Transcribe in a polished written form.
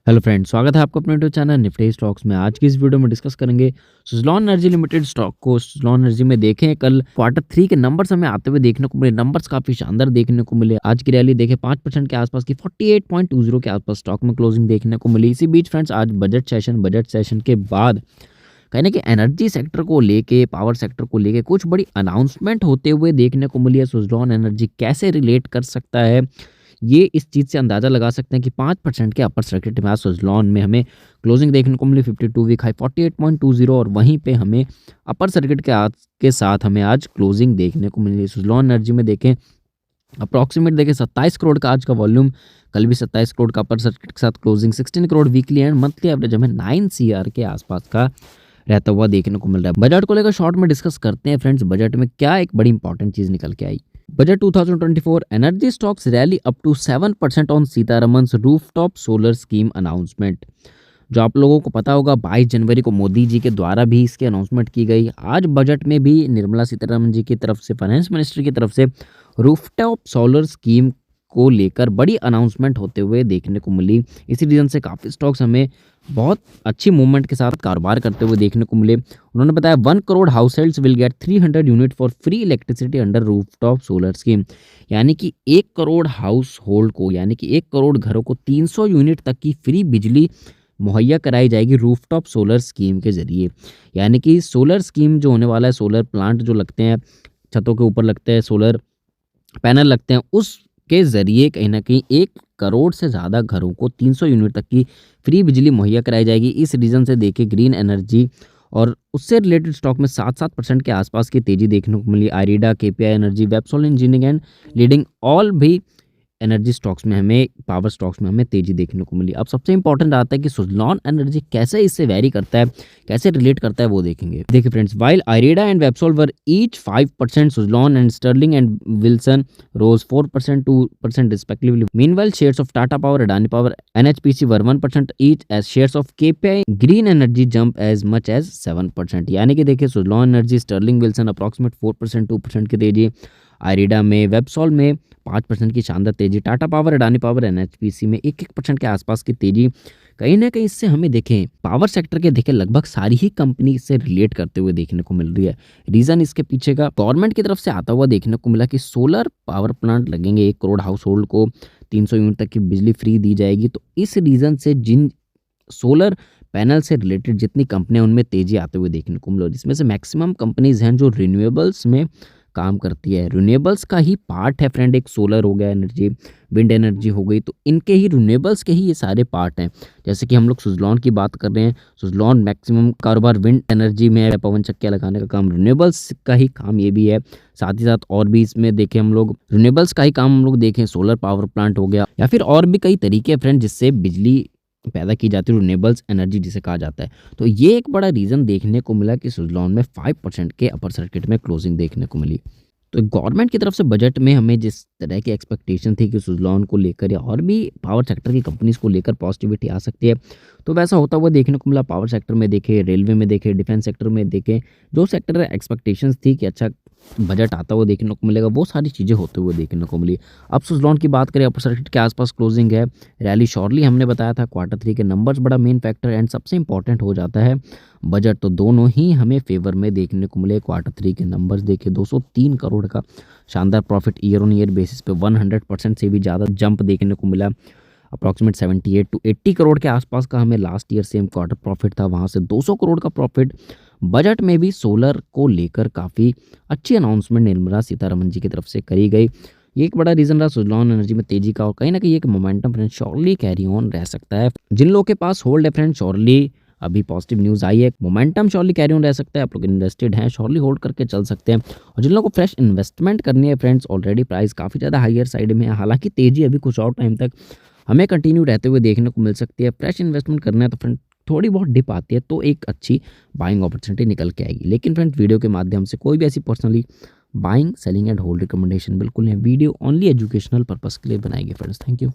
Hello friends, स्वागत है आपका अपने यूट्यूब चैनल निफ्टी स्टॉक्स में। आज की इस वीडियो में डिस्कस करेंगे सुज़लॉन एनर्जी लिमिटेड स्टॉक को। सुज़लॉन एनर्जी में देखें कल क्वार्टर 3 के नंबर्स हमें आते हुए देखने को मिले। नंबर्स काफ़ी शानदार देखने को मिले। आज की रैली देखें 5% के आसपास की 48.20 के आसपास स्टॉक में क्लोजिंग देखने को मिली। इसी बीच फ्रेंड्स आज बजट सेशन के बाद कहीं ना कि एनर्जी सेक्टर को लेके, पावर सेक्टर को लेके कुछ बड़ी अनाउंसमेंट होते हुए देखने को मिली है। सुज़लॉन एनर्जी कैसे रिलेट कर सकता है, ये इस चीज़ से अंदाज़ा लगा सकते हैं कि 5% के अपर सर्किट में आज सुज़लॉन में हमें क्लोजिंग देखने को मिली। 52 वीक हाई 48.20 और वहीं पे हमें अपर सर्किट के साथ हमें आज क्लोजिंग देखने को मिली। सुज़लॉन एनर्जी में देखें अप्रॉक्सीमेट देखें 27 करोड़ का आज का वॉल्यूम, कल भी 27 करोड़ का अपर सर्किट के साथ closing, 16 crore weekly and monthly average हमें 9 CR के आसपास का रहता हुआ देखने को मिल रहा है। बजट को लेकर शॉर्ट में डिस्कस करते हैं फ्रेंड्स। बजट में क्या एक बड़ी इंपॉर्टेंट चीज़ निकल के आई। Budget 2024 energy stocks rally up to 7% on Sitharaman's rooftop solar scheme announcement. जो आप लोगों को पता होगा 22 जनवरी को मोदी जी के द्वारा भी इसकी अनाउंसमेंट की गई। आज बजट में भी निर्मला सीतारमन जी की तरफ से, फाइनेंस मिनिस्ट्री की तरफ से रूफटॉप सोलर स्कीम को लेकर बड़ी अनाउंसमेंट होते हुए देखने को मिली। इसी रीज़न से काफ़ी स्टॉक्स हमें बहुत अच्छी मूवमेंट के साथ कारोबार करते हुए देखने को मिले। उन्होंने बताया 1 crore house holds will get 300 unit for free electricity under rooftop solar scheme. यानी कि 1 करोड़ हाउस होल्ड को, यानी कि 1 करोड़ घरों को 300 यूनिट तक की फ्री बिजली मुहैया कराई जाएगी रूफटॉप सोलर स्कीम के जरिए। यानी कि सोलर स्कीम जो होने वाला है, सोलर प्लांट जो लगते हैं, छतों के ऊपर लगते हैं, सोलर पैनल लगते हैं, उसके ज़रिए कहीं ना कहीं 1 करोड़ से ज़्यादा घरों को 300 यूनिट तक की फ्री बिजली मुहैया कराई जाएगी। इस रीज़न से देखिए ग्रीन एनर्जी और उससे रिलेटेड स्टॉक में 7% के आसपास की तेज़ी देखने को मिली। IREDA, KPI energy, Websol engineering and leading all भी एनर्जी स्टॉक्स में हमें, पावर स्टॉक्स में हमें तेज़ी देखने को मिली। अब सबसे इंपॉर्टेंट आता है कि सुज़लॉन एनर्जी कैसे इससे वैरी करता है, कैसे रिलेट करता है, वो देखेंगे। देखिए friends, while IREDA and Websol were each 5%, Suzlon and Sterling and Wilson rose 4%, 2% respectively. Meanwhile shares of Tata Power, Adani Power, NHPC were 1% each as shares of KPI green energy jump as much as 7%। यानी कि देखिए Suzlon energy, Sterling, Wilson approximate 4%, 2% की तेजी, आयरीडा में, वेबसॉल में 5% की शानदार तेजी, Tata Power, Adani Power, NHPC में 1% के आसपास की तेजी। कहीं ना कहीं इससे हमें देखें पावर सेक्टर के देखें लगभग सारी ही कंपनी इससे रिलेट करते हुए देखने को मिल रही है। रीज़न इसके पीछे का गवर्नमेंट की तरफ से आता हुआ देखने को मिला कि सोलर पावर प्लांट लगेंगे, 1 करोड़ हाउस होल्ड को 300 यूनिट तक की बिजली फ्री दी जाएगी। तो इस रीज़न से जिन सोलर पैनल से रिलेटेड जितनी कंपनियां, उनमें तेजी आते हुए देखने को मिला, जिसमें से मैक्सिमम कंपनीज हैं जो रिन्यूएबल्स में काम करती है। रिन्यूएबल्स का ही पार्ट है फ्रेंड, एक सोलर हो गया एनर्जी, विंड एनर्जी हो गई, तो इनके ही रिन्यूएबल्स के ही ये सारे पार्ट हैं। जैसे कि हम लोग सुज़लॉन की बात कर रहे हैं, सुज़लॉन मैक्सिमम कारोबार विंड एनर्जी में है, पवन चक्कियाँ लगाने का काम रिन्यूएबल्स का ही काम ये भी है। साथ ही साथ और भी इसमें देखें हम लोग रिन्यूएबल्स का ही काम हम लोग देखें, सोलर पावर प्लांट हो गया, या फिर और भी कई तरीके हैं फ्रेंड जिससे बिजली पैदा की जाती है, रिन्यूएबल्स एनर्जी जिसे कहा जाता है। तो ये एक बड़ा रीज़न देखने को मिला कि सुज़लॉन में 5% के अपर सर्किट में क्लोजिंग देखने को मिली। तो गवर्नमेंट की तरफ से बजट में हमें जिस तरह की एक्सपेक्टेशन थी कि सुज़लॉन को लेकर या और भी पावर सेक्टर की कंपनीज को लेकर पॉजिटिविटी आ सकती है, तो वैसा होता हुआ देखने को मिला। पावर सेक्टर में देखें, रेलवे में देखें, डिफेंस सेक्टर में देखें, जो सेक्टर एक्सपेक्टेशंस थी कि अच्छा बजट आता हुआ देखने को मिलेगा, वो सारी चीज़ें होते हुए देखने को मिली। अब सुज़लॉन की बात करें, अपर सर्किट के आसपास क्लोजिंग है। रैली शॉर्टली हमने बताया था, क्वार्टर 3 के नंबर्स बड़ा मेन फैक्टर एंड सबसे इंपॉर्टेंट हो जाता है बजट, तो दोनों ही हमें फेवर में देखने को मिले। क्वार्टर 3 के नंबर्स देखे, 203 करोड़ का शानदार profit year on year basis पे 100% से भी ज़्यादा जंप देखने को मिला। अप्रॉक्सीमेट 78 to 80 करोड़ के आसपास का हमें last year same quarter profit था, वहाँ से 200 करोड़ का प्रॉफिट। बजट में भी सोलर को लेकर काफ़ी अच्छी अनाउंसमेंट निर्मला सीतारमन जी की तरफ से करी गई। ये एक बड़ा रीज़न रहा सुज़लॉन एनर्जी में तेजी का, और कहीं ना कहीं एक momentum friend surely carry on रह सकता है। जिन लोगों के पास होल्ड है फ्रेंड, श्योरली अभी पॉजिटिव न्यूज़ आई है, मोमेंटम श्योरली कैरी ऑन रह सकता है। आप लोग इन्वेस्टेड हैं, श्योरली होल्ड करके चल सकते हैं। और जिन लोगों को फ्रेश इन्वेस्टमेंट करनी है फ्रेंड्स, ऑलरेडी प्राइस काफ़ी ज़्यादा हायर साइड में है, हालांकि तेजी अभी कुछ और टाइम तक हमें कंटिन्यू रहते हुए देखने को मिल सकती है। फ्रेश इन्वेस्टमेंट करना है तो फ्रेंड थोड़ी बहुत डिप आती है तो एक अच्छी बाइंग अपॉर्चुनिटी निकल के आएगी। लेकिन फ्रेंड वीडियो के माध्यम से कोई भी ऐसी personally buying, selling and hold recommendation बिल्कुल नहीं। वीडियो ओनली एजुकेशनल पर्पस के लिए बनाएगी फ्रेंड्स। Thank you.